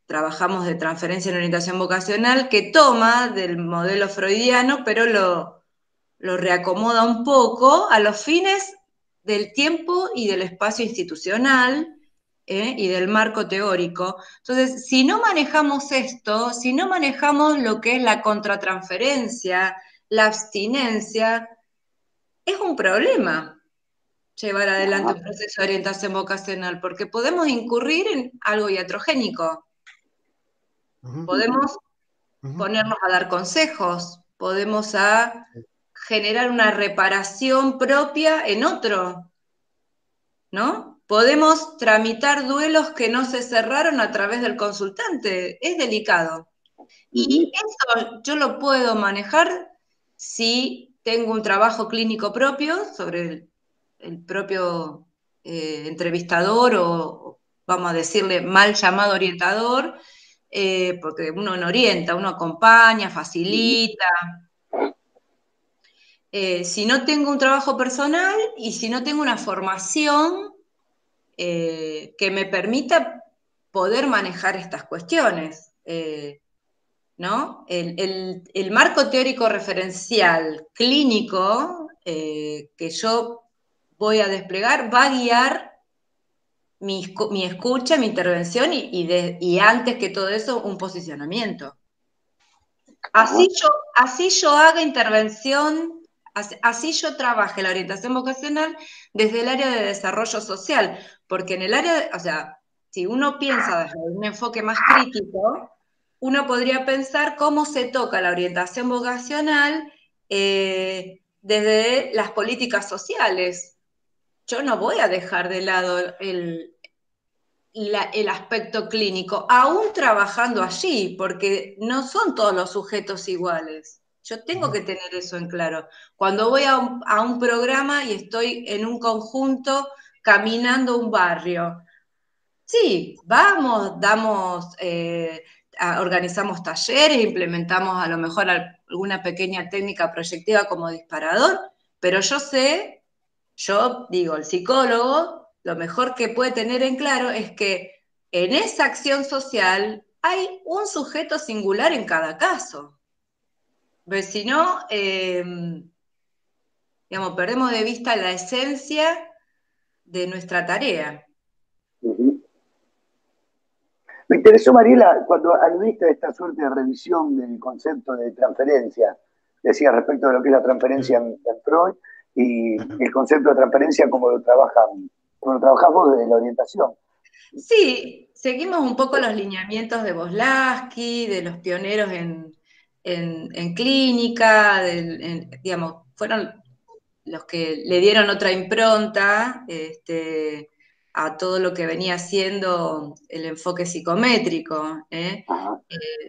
trabajamos de transferencia en orientación vocacional, que toma del modelo freudiano, pero lo reacomoda un poco a los fines del tiempo y del espacio institucional y del marco teórico. Entonces, si no manejamos esto, si no manejamos lo que es la contratransferencia, la abstinencia, es un problema llevar adelante un proceso de orientación vocacional, porque podemos incurrir en algo iatrogénico. Podemos ponernos a dar consejos, podemos generar una reparación propia en otro, ¿no? Podemos tramitar duelos que no se cerraron a través del consultante. Es delicado. Y eso yo lo puedo manejar si tengo un trabajo clínico propio sobre el propio entrevistador o vamos a decirle mal llamado orientador, porque uno no orienta, uno acompaña, facilita. Si no tengo un trabajo personal y si no tengo una formación que me permita poder manejar estas cuestiones, ¿no? El marco teórico referencial clínico que yo voy a desplegar va a guiar mi escucha, mi intervención y antes que todo eso, un posicionamiento. Así yo haga intervención, así yo trabaje la orientación vocacional desde el área de desarrollo social, porque en el área, o sea, si uno piensa desde un enfoque más crítico, uno podría pensar cómo se toca la orientación vocacional desde las políticas sociales. Yo no voy a dejar de lado el aspecto clínico, aún trabajando allí, porque no son todos los sujetos iguales. Yo tengo que tener eso en claro. Cuando voy a un programa y estoy en un conjunto caminando un barrio, sí, vamos, organizamos talleres, implementamos a lo mejor alguna pequeña técnica proyectiva como disparador, pero yo digo, el psicólogo, lo mejor que puede tener en claro es que en esa acción social hay un sujeto singular en cada caso. Porque si no, digamos, perdemos de vista la esencia de nuestra tarea. Me interesó, Mariela, cuando aludiste a esta suerte de revisión del concepto de transferencia, decía respecto de lo que es la transferencia en Freud y el concepto de transferencia como lo trabajamos desde la orientación. Sí, seguimos un poco los lineamientos de Voslaski, de los pioneros en clínica, digamos, fueron los que le dieron otra impronta a todo lo que venía siendo el enfoque psicométrico.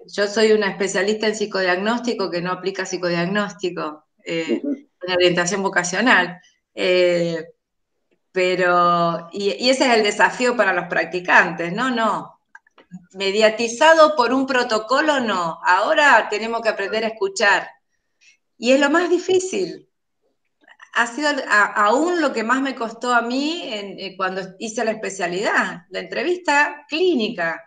Yo soy una especialista en psicodiagnóstico que no aplica psicodiagnóstico en orientación vocacional. Y ese es el desafío para los practicantes, no. Mediatizado por un protocolo, no. Ahora tenemos que aprender a escuchar. Y es lo más difícil. Ha sido aún lo que más me costó a mí cuando hice la especialidad, la entrevista clínica.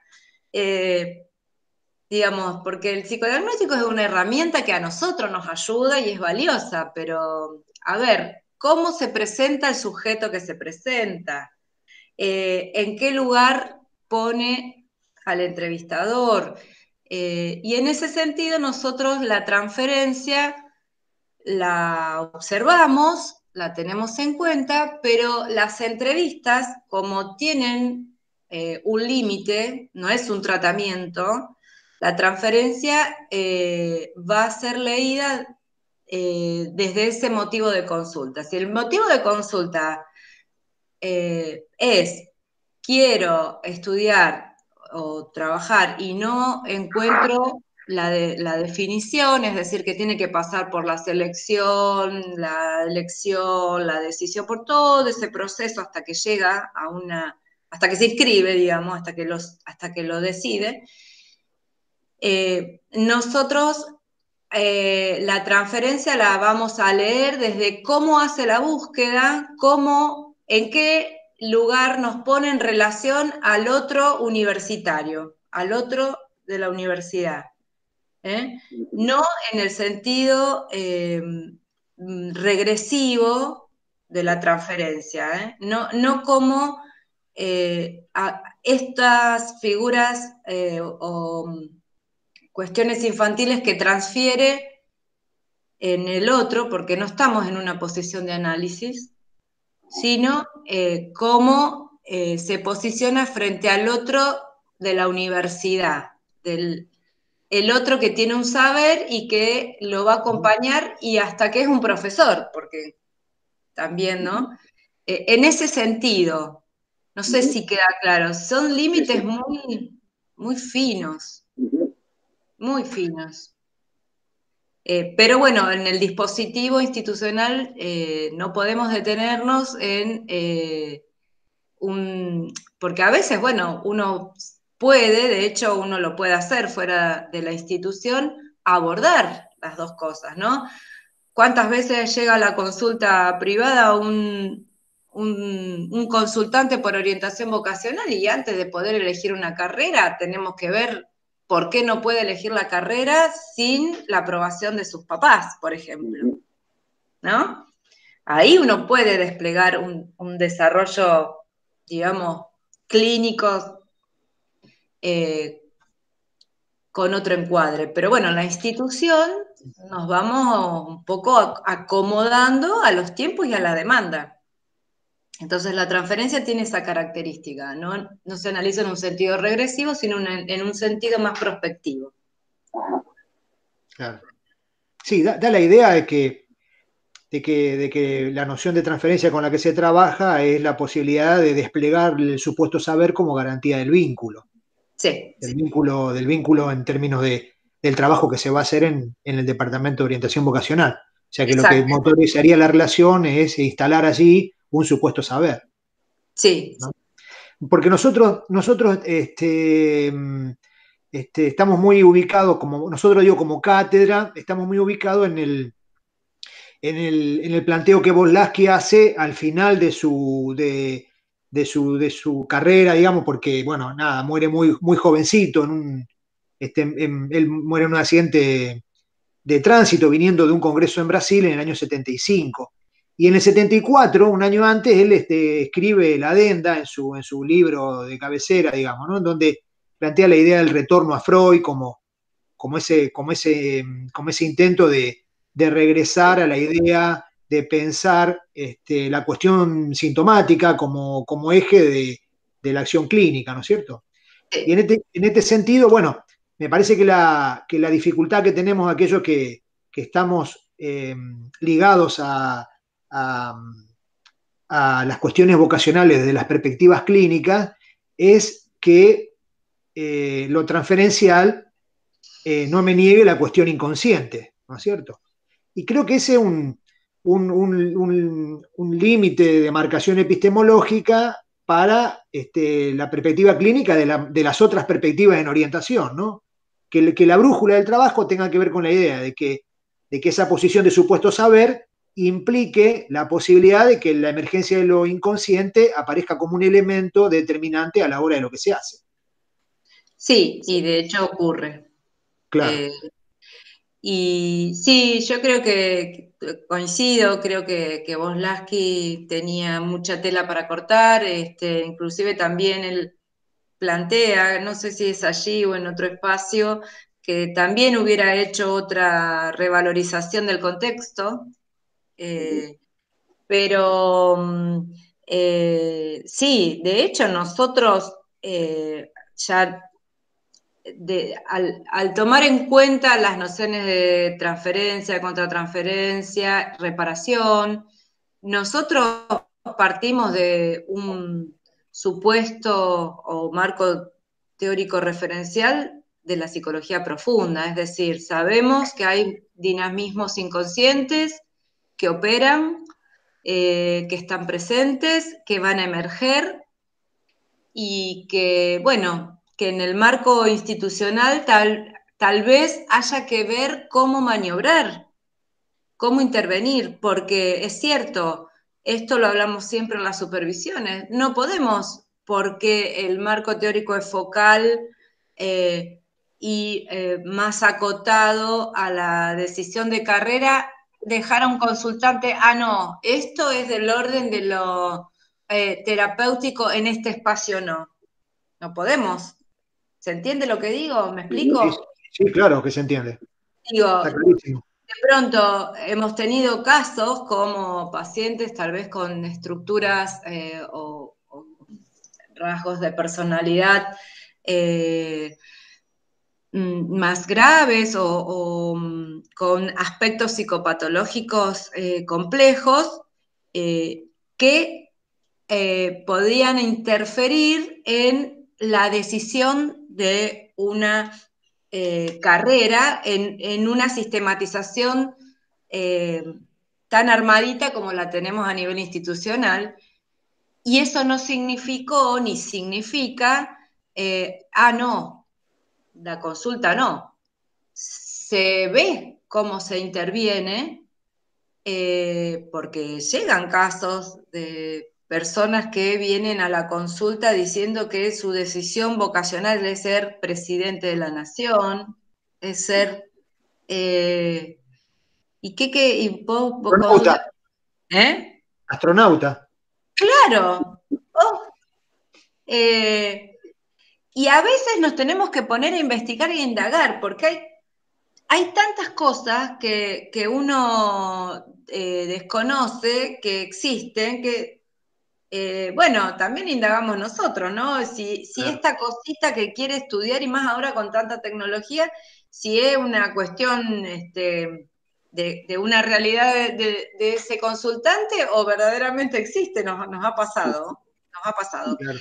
Digamos, porque el psicodiagnóstico es una herramienta que a nosotros nos ayuda y es valiosa, pero a ver, ¿cómo se presenta el sujeto que se presenta? ¿En qué lugar pone al entrevistador? Y en ese sentido nosotros la transferencia la observamos, la tenemos en cuenta, pero las entrevistas, como tienen un límite, no es un tratamiento, la transferencia va a ser leída desde ese motivo de consulta. Si el motivo de consulta es quiero estudiar o trabajar y no encuentro la definición, es decir, que tiene que pasar por la selección, la elección, la decisión, por todo ese proceso hasta que llega hasta que se inscribe, digamos, hasta que lo decide. Nosotros la transferencia la vamos a leer desde cómo hace la búsqueda, en qué lugar nos pone en relación al otro universitario, al otro de la universidad. No en el sentido regresivo de la transferencia, no como estas figuras o cuestiones infantiles que transfiere en el otro, porque no estamos en una posición de análisis, sino cómo se posiciona frente al otro de la universidad, el otro que tiene un saber y que lo va a acompañar y hasta que es un profesor, porque también, ¿no? En ese sentido, no sé si queda claro, son límites muy, muy finos, muy finos. Pero bueno, en el dispositivo institucional no podemos detenernos en porque a veces, bueno, uno puede, de hecho uno lo puede hacer fuera de la institución, abordar las dos cosas, ¿no? ¿Cuántas veces llega a la consulta privada un consultante por orientación vocacional y antes de poder elegir una carrera tenemos que ver por qué no puede elegir la carrera sin la aprobación de sus papás, por ejemplo? ¿No? Ahí uno puede desplegar un desarrollo, digamos, clínico con otro encuadre. Pero bueno, en la institución nos vamos un poco acomodando a los tiempos y a la demanda. Entonces la transferencia tiene esa característica, no se analiza en un sentido regresivo, sino en un sentido más prospectivo. Claro. Sí, da la idea de que la noción de transferencia con la que se trabaja es la posibilidad de desplegar el supuesto saber como garantía del vínculo. Sí. Del vínculo en términos del trabajo que se va a hacer en el Departamento de Orientación Vocacional. O sea que Exacto. lo que motorizaría la relación es instalar allí un supuesto saber. Sí. ¿No? Porque nosotros estamos muy ubicados, como cátedra, estamos muy ubicados en el planteo que Voslavsky hace al final de su carrera, digamos, porque, bueno, nada, muere muy, muy jovencito, él muere en un accidente de tránsito viniendo de un congreso en Brasil en el año 75. Y en el 74, un año antes, él escribe la adenda en su libro de cabecera, digamos, ¿no? En donde plantea la idea del retorno a Freud como ese intento de regresar a la idea de pensar la cuestión sintomática como eje de la acción clínica, ¿no es cierto? Y en este sentido, bueno, me parece que la dificultad que tenemos aquellos que estamos ligados a las cuestiones vocacionales desde las perspectivas clínicas es que lo transferencial no me niegue la cuestión inconsciente, ¿no es cierto? Y creo que ese es un límite de marcación epistemológica para la perspectiva clínica de las otras perspectivas en orientación, ¿no? Que la brújula del trabajo tenga que ver con la idea de que esa posición de supuesto saber implique la posibilidad de que la emergencia de lo inconsciente aparezca como un elemento determinante a la hora de lo que se hace. Sí, y de hecho ocurre. Claro. Y sí, yo creo que coincido, creo que Voslavsky tenía mucha tela para cortar, inclusive también él plantea, no sé si es allí o en otro espacio, que también hubiera hecho otra revalorización del contexto, pero sí, de hecho nosotros ya al tomar en cuenta las nociones de transferencia, contratransferencia, reparación, nosotros partimos de un supuesto o marco teórico referencial de la psicología profunda, es decir, sabemos que hay dinamismos inconscientes que operan, que están presentes, que van a emerger y que, bueno, que en el marco institucional tal vez haya que ver cómo maniobrar, cómo intervenir, porque es cierto, esto lo hablamos siempre en las supervisiones, no podemos, porque el marco teórico es focal y más acotado a la decisión de carrera, dejar a un consultante, no, esto es del orden de lo terapéutico, en este espacio no. No podemos. ¿Se entiende lo que digo? ¿Me explico? Sí, claro que se entiende. Digo, Está clarísimo. de pronto hemos tenido casos como pacientes tal vez con estructuras o rasgos de personalidad más graves o con aspectos psicopatológicos complejos que podrían interferir en la decisión de una carrera en una sistematización tan armadita como la tenemos a nivel institucional, y eso no significó ni significa, no, la consulta no. Se ve cómo se interviene, porque llegan casos de personas que vienen a la consulta diciendo que su decisión vocacional es ser presidente de la nación, es ser... ¿Y Astronauta. Astronauta. Claro. Y a veces nos tenemos que poner a investigar e indagar, porque hay tantas cosas que uno desconoce, que existen, que, bueno, también indagamos nosotros, ¿no? Si esta cosita que quiere estudiar, y más ahora con tanta tecnología, si es una cuestión de una realidad de ese consultante o verdaderamente existe, nos ha pasado. Claro.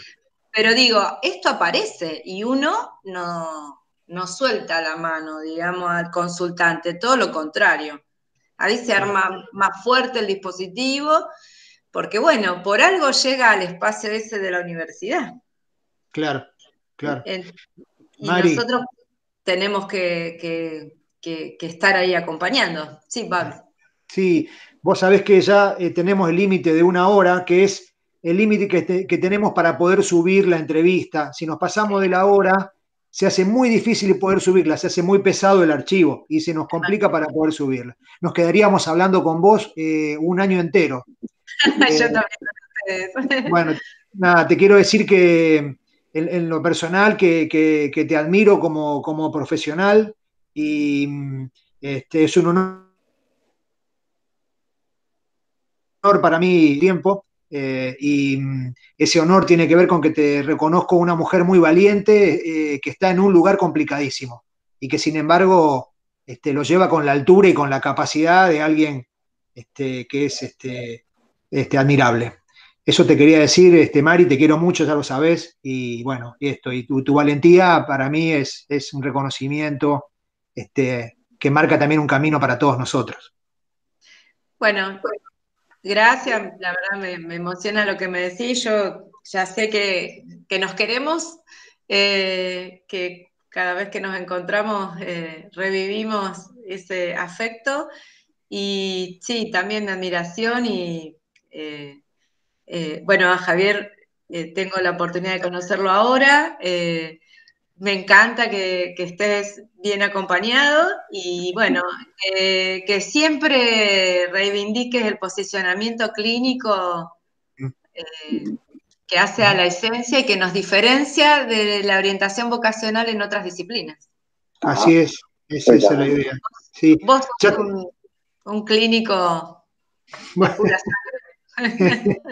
Pero digo, esto aparece y uno no suelta la mano, digamos, al consultante, todo lo contrario. Ahí se arma más fuerte el dispositivo, porque bueno, por algo llega al espacio ese de la universidad. Claro, claro. Y Mari, nosotros tenemos que estar ahí acompañando. Sí, Pablo. Sí, vos sabés que ya tenemos el límite de 1 hora, que es el límite que tenemos para poder subir la entrevista. Si nos pasamos de la hora, se hace muy difícil poder subirla, se hace muy pesado el archivo y se nos complica para poder subirla. Nos quedaríamos hablando con vos 1 año entero. Yo también. Bueno, nada, te quiero decir que en lo personal que te admiro como profesional y es un honor para mí tiempo, y ese honor tiene que ver con que te reconozco una mujer muy valiente, que está en un lugar complicadísimo y que sin embargo lo lleva con la altura y con la capacidad de alguien que es admirable. Eso te quería decir, Mari, te quiero mucho, ya lo sabés, y bueno, y tu valentía para mí es un reconocimiento que marca también un camino para todos nosotros. Bueno, gracias, la verdad me emociona lo que me decís. Yo ya sé que nos queremos, que cada vez que nos encontramos revivimos ese afecto, y sí, también admiración. Y bueno, a Javier tengo la oportunidad de conocerlo ahora. Me encanta que estés bien acompañado y bueno, que siempre reivindiques el posicionamiento clínico que hace a la esencia y que nos diferencia de la orientación vocacional en otras disciplinas. Así es, esa es la idea. Sí. Vos sos un clínico de pura sangre.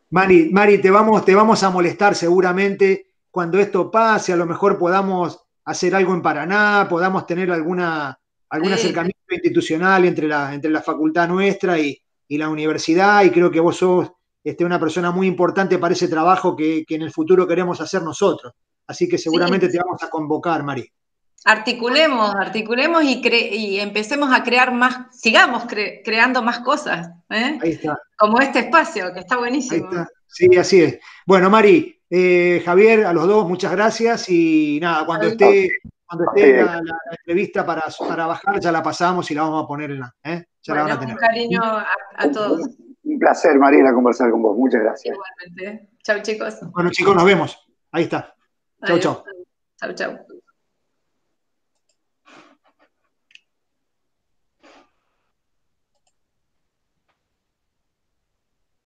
Mari, te vamos a molestar seguramente cuando esto pase, a lo mejor podamos hacer algo en Paraná, podamos tener algún acercamiento institucional entre la facultad nuestra y la universidad, y creo que vos sos una persona muy importante para ese trabajo que en el futuro queremos hacer nosotros. Así que seguramente te vamos a convocar, Mari. Articulemos y empecemos a crear más, sigamos creando más cosas, Ahí está. Como este espacio, que está buenísimo. Ahí está. Sí, así es. Bueno, Mari, Javier, a los dos, muchas gracias, y nada, cuando esté la entrevista para bajar, ya la pasamos y la vamos a poner en la. Ya la van a tener. Un cariño a todos. Un placer, Mariela, conversar con vos. Muchas gracias. Igualmente. Chau, chicos. Bueno, chicos, nos vemos. Ahí está. Chau, chau. Chau, chau.